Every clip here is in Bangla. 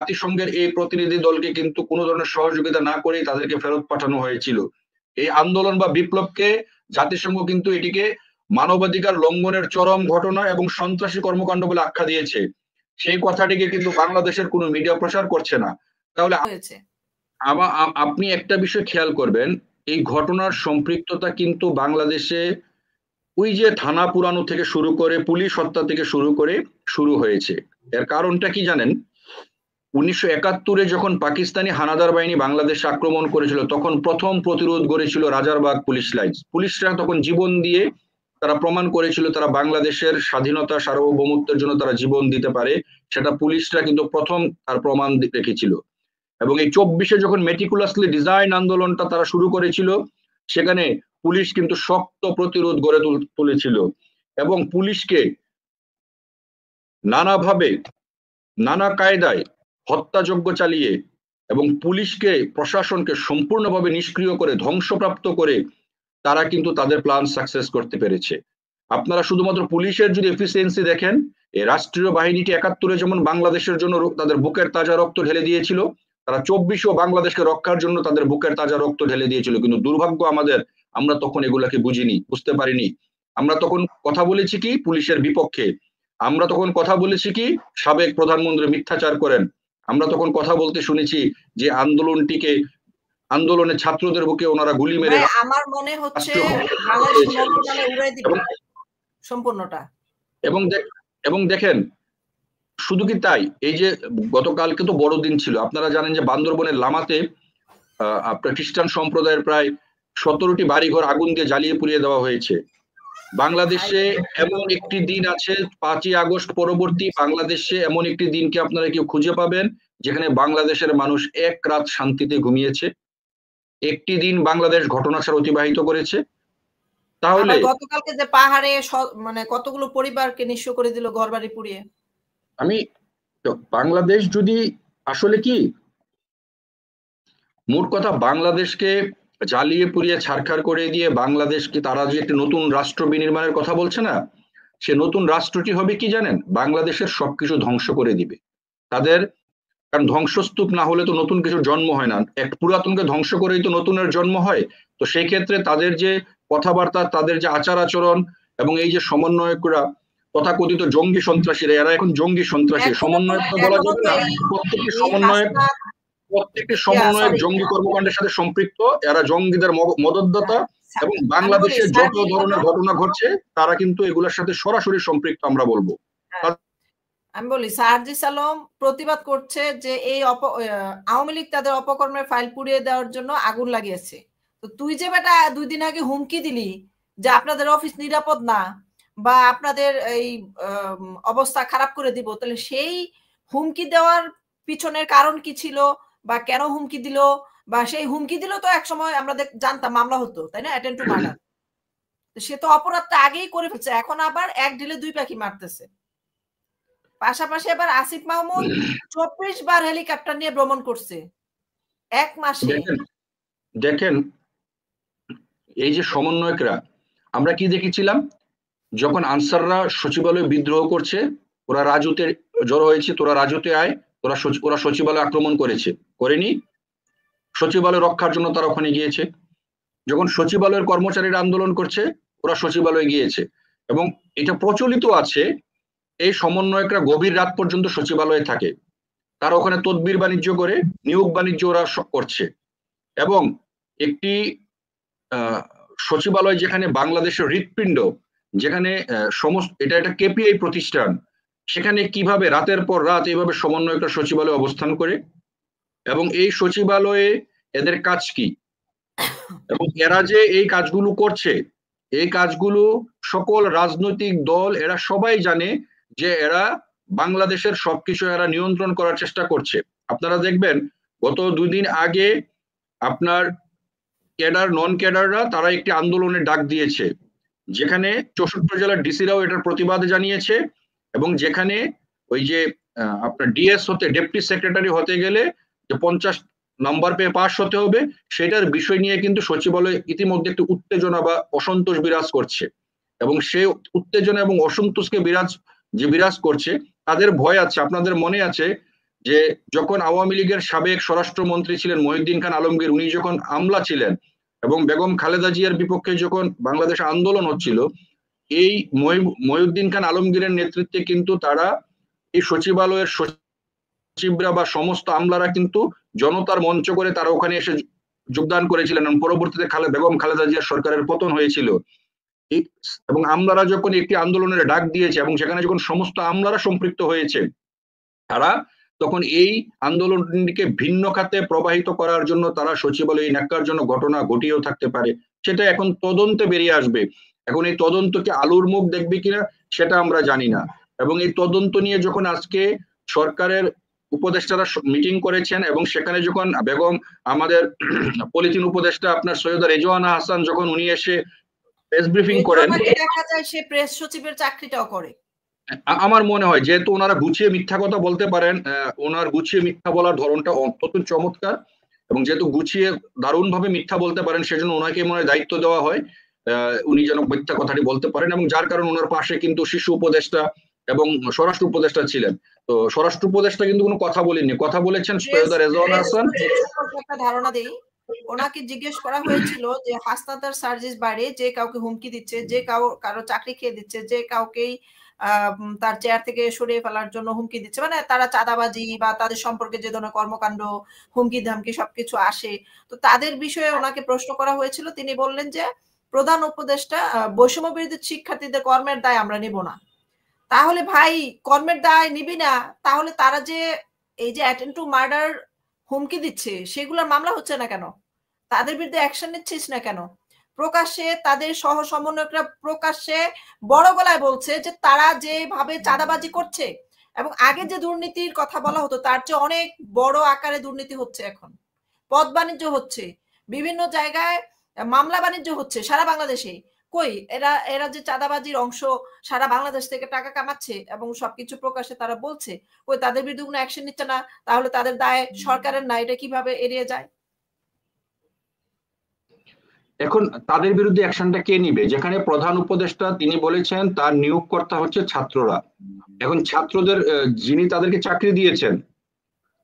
জাতিসংঘের এই প্রতিনিধি দলকে কিন্তু কোনো ধরনের সহযোগিতা না করেই তাদেরকে ফেরত পাঠানো হয়েছিল। এই আন্দোলন বা বিপ্লবকে জাতিসংঘ কিন্তু এটিকে মানবাধিকার লঙ্ঘনের চরম ঘটনা এবং সন্ত্রাসী কর্মকাণ্ড বলে আখ্যা দিয়েছে। সেই কথাটিকে কিন্তু বাংলাদেশের কোনো মিডিয়া প্রচার করছে না। তাহলে আপনি একটা বিষয় খেয়াল করবেন, এই ঘটনার সম্পৃক্ততা কিন্তু বাংলাদেশে ওই যে থানা পুরানো থেকে শুরু করে পুলিশ হত্যা থেকে শুরু করে শুরু হয়েছে। এর কারণটা কি জানেন? 1971-এ যখন পাকিস্তানি হানাদার বাহিনী বাংলাদেশে আক্রমণ করেছিল, তখন প্রথম প্রতিরোধ গড়েছিল রাজারবাগ পুলিশ লাইন। পুলিশরা তখন জীবন দিয়ে তারা প্রমাণ করেছিল তারা বাংলাদেশের স্বাধীনতা সার্বভৌমত্বের জন্য তারা জীবন দিতে পারে। সেটা পুলিশরা কিন্তু প্রথম তার প্রমাণ রেখেছিল। এবং এই 24-এ যখন মেটিকুলাসলি ডিজাইন আন্দোলনটা তারা শুরু করেছিল, সেখানে পুলিশ কিন্তু শক্ত প্রতিরোধ গড়ে তুলেছিল এবং পুলিশকে নানাভাবে নানা কায়দায় হত্যাযজ্ঞ চালিয়ে এবং পুলিশকে প্রশাসনকে সম্পূর্ণভাবে নিষ্ক্রিয় করে ধ্বংসপ্রাপ্ত করে তারা কিন্তু তাদের প্ল্যান সাকসেস করতে পেরেছে। আপনারা শুধুমাত্র পুলিশের যদি এফিসিয়েন্সি দেখেন, এই রাষ্ট্রীয় বাহিনীটি 71-এ যেমন বাংলাদেশের জন্য তাদের বুকের তাজা রক্ত ঢেলে দিয়েছিল, তারা 24-এও বাংলাদেশকে রক্ষার জন্য তাদের বুকের তাজা রক্ত ঢেলে দিয়েছিল। কিন্তু দুর্ভাগ্য আমাদের, আমরা তখন এগুলাকে বুঝিনি, বুঝতে পারিনি। আমরা তখন কথা বলেছি কি পুলিশের বিপক্ষে, আমরা তখন কথা বলেছি কি সাবেক প্রধানমন্ত্রী মিথ্যাচার করেন, আমরা তখন কথা বলতে শুনেছি যে আন্দোলনে ছাত্রদের বুকে ওনারা গুলি মেরে আমার মনে হচ্ছে সম্পূর্ণটা। এবং দেখেন শুধু কি তাই, এই যে গতকালকে তো বড়দিন ছিল, আপনারা জানেন যে বান্দরবনের লামাতে আপনার খ্রিস্টান সম্প্রদায়ের প্রায় 17টি বাড়িঘর আগুন দিয়ে জ্বালিয়ে পুড়িয়ে দেওয়া হয়েছে। বাংলাদেশে এমন একটি দিন আছে 5ই আগস্ট পরবর্তী বাংলাদেশে এমন একটি দিনকে আপনারা কেউ খুঁজে পাবেন যেখানে বাংলাদেশের মানুষ এক রাত শান্তিতে ঘুমিয়েছে, একটি দিন বাংলাদেশ ঘটনা ছাড়া অতিবাহিত করেছে? তাহলে গতকালকে যে পাহাড়ে মানে কতগুলো পরিবারকে নিঃস্ব করে দিল ঘরবাড়ি পুড়িয়ে। বাংলাদেশ যদি আসলে কি মোট কথা বাংলাদেশকে জ্বালিয়ে পুড়িয়ে ছারখার করে দিয়ে বাংলাদেশকে তারা যে একটি নতুন রাষ্ট্র বিনির্মাণের কথা বলছে না, সে নতুন রাষ্ট্রটি হবে কি জানেন? বাংলাদেশের সবকিছু ধ্বংস করে দিবে তাদের। কারণ ধ্বংসস্তূপ না হলে তো নতুন কিছু জন্ম হয় না, এক পুরাতনকে ধ্বংস করেই তো নতুনের জন্ম হয়। তো সেই ক্ষেত্রে তাদের যে কথাবার্তা, তাদের যে আচার আচরণ এবং এই যে সমন্বয়করা তথাকথিত জঙ্গি সন্ত্রাসীরা, এরা এখন জঙ্গি সন্ত্রাসী, সমন্বয়ক তো বলা যাবে না, প্রত্যেকটি সমন্বয়ক জঙ্গি কর্মকাণ্ডের সাথে সম্পৃক্ত, এরা জঙ্গিদের মদতদাতা এবং বাংলাদেশে যত ধরনের ঘটনা ঘটছে তারা কিন্তু এগুলোর সাথে সরাসরি সম্পৃক্ত আমরা বলবো। আমি বলি সার্জিস আলম প্রতিবাদ করছে যে এই আওয়ামী লীগ তাদের অপকর্মের ফাইল পুড়িয়ে দেওয়ার জন্য আগুন লাগিয়েছে। তো তুই যে বেটা 2 দিন আগে হুমকি দিলি যে আপনাদের অফিস নিরাপদ না বা আপনাদের এই অবস্থা খারাপ করে দিব, তাহলে সেই হুমকি দেওয়ার পিছনের কারণ কি ছিল বা কেন হুমকি দিল, বা সেই হুমকি দিল তো একসময় আমরা জানতাম মামলা হতো, তাই না, অ্যাটেম্প টু মার্ডার। সে তো অপরাধটা আগেই করে ফেলছে, এখন আবার এক ঢিলে 2 পাখি মারতেছে। পাশাপাশি এবার আসিফ মাহমুদ 24 বার হেলিকপ্টার নিয়ে ভ্রমণ করছে এক মাসে। দেখেন এই যে সমন্বয়করা, আমরা কি দেখেছিলাম যখন আনসাররা সচিবালয়ে বিদ্রোহ করছে, ওরা রাজুতে জড়ো হয়েছে, তোরা রাজুতে আয়, ওরা সচিবালয় আক্রমণ করেনি, সচিবালয় রক্ষার জন্য তারা ওখানে গিয়েছে। যখন সচিবালয়ের কর্মচারীরা আন্দোলন করছে, ওরা সচিবালয়ে গিয়েছে। এবং এটা প্রচলিত আছে, এই সমন্বয়করা গভীর রাত পর্যন্ত সচিবালয়ে থাকে, তারা ওখানে তদবির বাণিজ্য করে, নিয়োগ বাণিজ্য ওরা করছে। এবং একটি সচিবালয় যেখানে বাংলাদেশের হৃৎপিণ্ড, যেখানে সমস্ত এটা একটা কেপিআই প্রতিষ্ঠান, সেখানে কিভাবে রাতের পর রাত এইভাবে সমন্বয়করা সচিবালয়ে অবস্থান করে এবং এই সচিবালয়ে এদের কাজ কি এবং এরা যে এই কাজগুলো করছে, এই কাজগুলো সকল রাজনৈতিক দল এরা সবাই জানে যে এরা বাংলাদেশের সবকিছু এরা নিয়ন্ত্রণ করার চেষ্টা করছে। আপনারা দেখবেন গত 2 দিন আগে আপনার ক্যাডার নন ক্যাডাররা তারা একটি আন্দোলনের ডাক দিয়েছে, যেখানে 64 জেলার ডিসিরাও এটার প্রতিবাদ জানিয়েছে এবং যেখানে ওই যে আপনার ডিএস হতে ডেপুটি সেক্রেটারি হতে গেলে যে 50 নাম্বার পেয়ে পাস হতে হবে, সেটার বিষয় নিয়ে কিন্তু সচিবালয়ে ইতিমধ্যে একটি উত্তেজনা বা অসন্তোষ বিরাজ করছে। এবং সেই উত্তেজনা এবং অসন্তোষকে বিরাজ করছে, তাদের ভয় আছে। আপনাদের মনে আছে যে যখন আওয়ামী লীগের সাবেক স্বরাষ্ট্রমন্ত্রী ছিলেন মহিউদ্দিন খান আলমগীর, উনি যখন আমলা ছিলেন এবং বেগম খালেদা জিয়ার বিপক্ষে যখন বাংলাদেশে আন্দোলন হচ্ছিল, এই মহিউদ্দিন খান আলমগীরের নেতৃত্বে কিন্তু তারা এই সচিবালয়ের সচিবরা বা সমস্ত আমলারা কিন্তু জনতার মঞ্চ করে তারা ওখানে এসে যোগদান করেছিলেন এবং পরবর্তীতে বেগম খালেদা জিয়ার সরকারের পতন হয়েছিল। এবং আমলারা যখন একটি আন্দোলনের ডাক দিয়েছে এবং সেখানে যখন সমস্ত আমলারা সম্পৃক্ত হয়েছে, তারা তখন এই আন্দোলনটিকে ভিন্ন খাতে প্রবাহিত করার জন্য তারা সচিবালয় ন্যাক্কারজনক ঘটনা ঘটিয়েও থাকতে পারে, সেটা এখন তদন্তে বেরিয়ে আসবে। এখন এই তদন্তকে আলুর মুখ দেখবে কিনা সেটা আমরা জানি না। এবং এই তদন্ত নিয়ে যখন আজকে সরকারের উপদেষ্টারা মিটিং করেছেন এবং সেখানে যখন বেগম আমাদের পলিথিন উপদেষ্টা আপনার সৈয়দা রেজওয়ানা হাসান যখন উনি এসে প্রেস ব্রিফিং করেন, দেখা যায় সে প্রেস সচিবের চাকরিটাও করে। আমার মনে হয় যেহেতু ওনারা গুছিয়ে মিথ্যা কথা বলতে পারেন, ওনার গুছিয়ে মিথ্যা বলার ধরনটা অত্যন্ত চমৎকার, এবং যেহেতু গুছিয়ে দারুণভাবে মিথ্যা বলতে পারেন সেজন্য ওনাকে মনে হয় দায়িত্ব দেওয়া হয় উনি যেন মিথ্যা কথাটি বলতে পারেন। এবং যার কারণে ওনার পাশে কিন্তু শিশু উপদেষ্টা এবং স্বরাষ্ট্র উপদেষ্টা ছিলেন। তো স্বরাষ্ট্র উপদেষ্টা কিন্তু কোনো কথা বলেননি, কথা বলেছেন সৈয়দা রেজওয়ানা হাসান। একটা ধারণা দেই, ওনাকে জিজ্ঞেস করা হয়েছিল যে হাসনাতার সার্জিস বাইরে যে কাউকে হুমকি দিচ্ছে, যে কারো চাকরি খেয়ে দিচ্ছে, যে কাউকেই তার চেয়ার থেকে সরিয়ে ফেলার জন্য হুমকি দিচ্ছে, মানে তারা চাঁদাবাজি বা তাদের সম্পর্কে যে ধরনের কর্মকাণ্ড হুমকি ধামকি সবকিছু আসে, তো তাদের বিষয়ে ওনাকে প্রশ্ন করা হয়েছিল। তিনি বললেন যে প্রধান উপদেষ্টা বৈষম্য বিরোধী শিক্ষার্থীদের কর্মের দায় আমরা নিব না। তাহলে ভাই কর্মের দায় নিবি না, তাহলে তারা যে এই যে অ্যাটেম্প টু মার্ডার হুমকি দিচ্ছে সেগুলোর মামলা হচ্ছে না কেন? তাদের বিরুদ্ধে অ্যাকশন নিচ্ছিস না কেন? প্রকাশ্যে তাদের সহ সমন্বয়করা প্রকাশ্যে বড় গলায় বলছে যে তারা যেভাবে চাঁদাবাজি করছে এবং আগে যে দুর্নীতির কথা বলা হতো তার চেয়ে অনেক বড় আকারে দুর্নীতি হচ্ছে, এখন পদ বাণিজ্য হচ্ছে, বিভিন্ন জায়গায় মামলা বাণিজ্য হচ্ছে সারা বাংলাদেশে। কই এরা যে চাঁদাবাজির অংশ সারা বাংলাদেশ থেকে টাকা কামাচ্ছে এবং সবকিছু প্রকাশ্যে তারা বলছে, কই তাদের বিরুদ্ধে কোনো অ্যাকশন নিচ্ছে না? তাহলে তাদের দায় সরকারের না, এটা কিভাবে এড়িয়ে যায়? এখন তাদের বিরুদ্ধে অ্যাকশনটা কে নিবে? যেখানে প্রধান উপদেষ্টা তিনি বলেছেন তার নিয়োগকর্তা হচ্ছে ছাত্ররা। এখন ছাত্রদের যিনি তাদেরকে চাকরি দিয়েছেন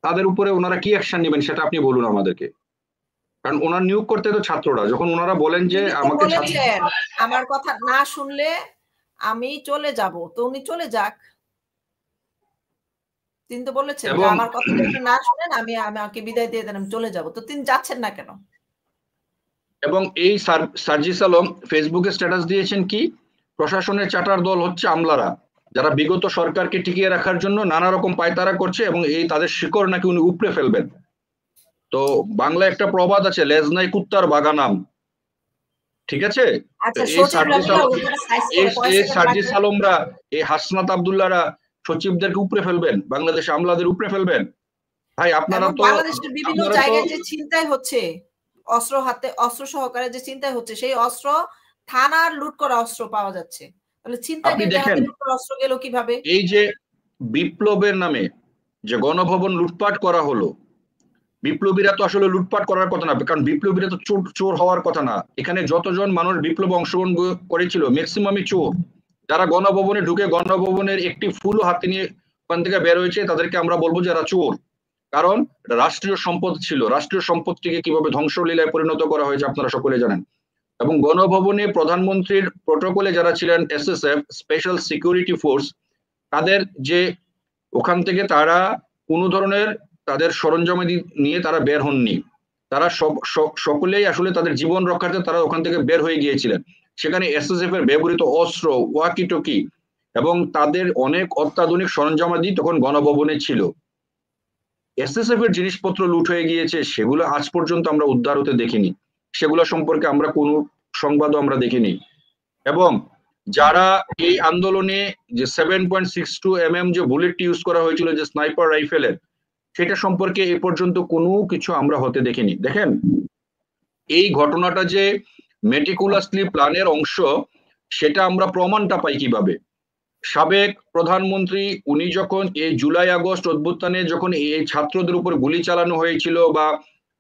তাদের উপরে ওনারা কি অ্যাকশন নেবেন সেটা আপনি বলুন আমাদেরকে, কারণ ওনার নিয়োগ করতে তো ছাত্ররা। যখন ওনারা বলেন যে আমাকে আমার কথা না শুনলে আমি চলে যাব, তো উনি চলে যাক। তিনি তো বলেছেন যে আমার কথা যদি না শুনেন আমাকে বিদায় দিয়ে দেন, আমি চলে যাব। তো তিনি যাচ্ছেন না কেন? এবং এই সার্জিস আলম ফেসবুকে স্ট্যাটাস দিয়েছেন কি, প্রশাসনের চাটার দল হচ্ছে আমলারা, যারা বিগত সরকারকে টিকিয়ে রাখার জন্য নানা রকম পায়তারা করছে এবং এই তাদের শিকড় নাকি উনি উপড়ে ফেলবেন। তো বাংলা একটা প্রবাদ আছে, লেজ নাই কুত্তার বাগানাম, ঠিক আছে? এই সার্জিস আলমরা, এই হাসনাত আব্দুল্লাহরা সচিবদেরকে উপড়ে ফেলবেন, বাংলাদেশ আমলাদের উপড়ে ফেলবেন। ভাই আপনারা তো বাংলাদেশের বিভিন্ন জায়গায় যে ছিনতাই হচ্ছে, অস্ত্র হাতে অস্ত্র সহকারে যে ছিনতাই হচ্ছে, সেই অস্ত্র থানার লুট করা অস্ত্র পাওয়া যাচ্ছে। তাহলে ছিনতাইকারীদের হাতে লুট করা অস্ত্র গেল কিভাবে? এই যে বিপ্লবের নামে যে গণভবন লুটপাট করা হলো, বিপ্লবীরা তো আসলে লুটপাট করার কথা না, কারণ বিপ্লবীরা তো চোর হওয়ার কথা না। এখানে যতজন মানুষ বিপ্লবে অংশগ্রহণ করেছিল ম্যাক্সিমামই চোর। যারা গণভবনে ঢুকে গণভবনের একটি ফুল হাতে নিয়ে ওখান থেকে বের হয়েছে তাদেরকে আমরা বলবো যারা চোর, কারণ রাষ্ট্রীয় সম্পদ ছিল। রাষ্ট্রীয় সম্পদটিকে কিভাবে ধ্বংসলীলায় পরিণত করা হয়েছে আপনারা সকলে জানেন। এবং গণভবনে প্রধানমন্ত্রীর প্রোটোকলে যারা ছিলেন এসএসএফ, স্পেশাল সিকিউরিটি ফোর্স, তাদের যে ওখান থেকে তারা কোনো ধরনের তাদের সরঞ্জামাদি নিয়ে তারা বের হননি। তারা সকলেই আসলে তাদের জীবন রক্ষার্থে তারা ওখান থেকে বের হয়ে গিয়েছিলেন। সেখানে এসএসএফ এর ব্যবহৃত অস্ত্র, ওয়াকি টকি এবং তাদের অনেক অত্যাধুনিক সরঞ্জামাদি তখন গণভবনে ছিল। এসএসএফ এর জিনিসপত্র লুট হয়ে গিয়েছে, সেগুলো আজ পর্যন্ত আমরা উদ্ধার হতে দেখিনি, সেগুলো সম্পর্কে আমরা কোনো সংবাদও আমরা দেখিনি। এবং যারা এই আন্দোলনে যে 7.62 mm যে বুলেট ইউজ করা হয়েছিল যে স্নাইপার রাইফেলের, সেটা সম্পর্কে এ পর্যন্ত কোনো কিছু আমরা হতে দেখিনি। দেখেন এই ঘটনাটা যে মেটিকুলাসলি প্ল্যানের অংশ, সেটা আমরা প্রমাণটা পাই কিভাবে? সাবেক প্রধানমন্ত্রী উনি যখন এই জুলাই আগস্ট অভ্যুত্থানে যখন এই ছাত্রদের উপর গুলি চালানো হয়েছিল বা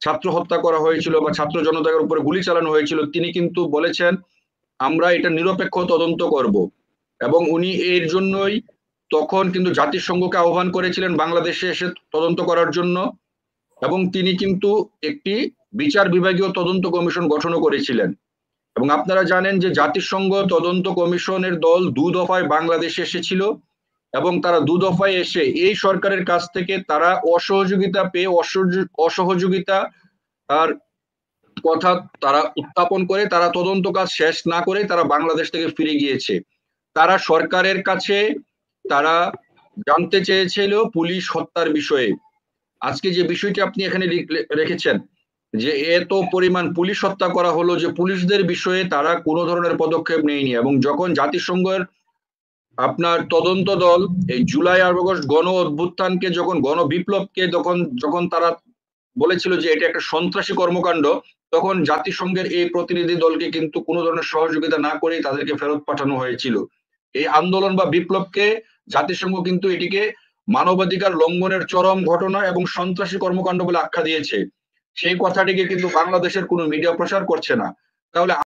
ছাত্র হত্যা করা হয়েছিল বা ছাত্র জনতার উপরে গুলি চালানো হয়েছিল, তিনি কিন্তু বলেছেন আমরা এটা নিরপেক্ষ তদন্ত করব। এবং উনি এর জন্যই তখন কিন্তু জাতিসংঘকে আহ্বান করেছিলেন বাংলাদেশে এসে তদন্ত করার জন্য, এবং তিনি কিন্তু একটি বিচার বিভাগীয় তদন্ত কমিশন গঠনও করেছিলেন। এবং আপনারা জানেন যে জাতিসংঘ তদন্ত কমিশনের দল 2 দফায় বাংলাদেশে এসেছিল, এবং তারা 2 দফায় এসে এই সরকারের কাছ থেকে তারা অসহযোগিতা পেয়ে অসহযোগিতা আর কথা তারা উত্থাপন করে তারা তদন্ত কাজ শেষ না করে তারা বাংলাদেশ থেকে ফিরে গিয়েছে। তারা সরকারের কাছে তারা জানতে চেয়েছিল পুলিশ হত্যার বিষয়ে। আজকে যে বিষয়টি আপনি এখানে রেখেছেন যে এত পরিমাণ পুলিশ হত্যা করা হলো, যে পুলিশদের বিষয়ে তারা কোনো ধরনের পদক্ষেপ নেয়নি। এবং যখন জাতিসংঘের আপনার তদন্ত দল এই জুলাই আগস্ট গণ অভ্যুত্থানকে যখন গণবিপ্লবকে যখন তারা বলেছিল যে এটা একটা সন্ত্রাসী কর্মকাণ্ড, তখন জাতিসংঘের এই প্রতিনিধি দলকে কিন্তু কোনো ধরনের সহযোগিতা না করে তাদেরকে ফেরত পাঠানো হয়েছিল। এই আন্দোলন বা বিপ্লবকে জাতিসংঘ কিন্তু এটিকে মানবাধিকার লঙ্ঘনের চরম ঘটনা এবং সন্ত্রাসী কর্মকাণ্ড বলে আখ্যা দিয়েছে। সেই কথাটিকে কিন্তু বাংলাদেশের কোনো মিডিয়া প্রচার করছে না। তাহলে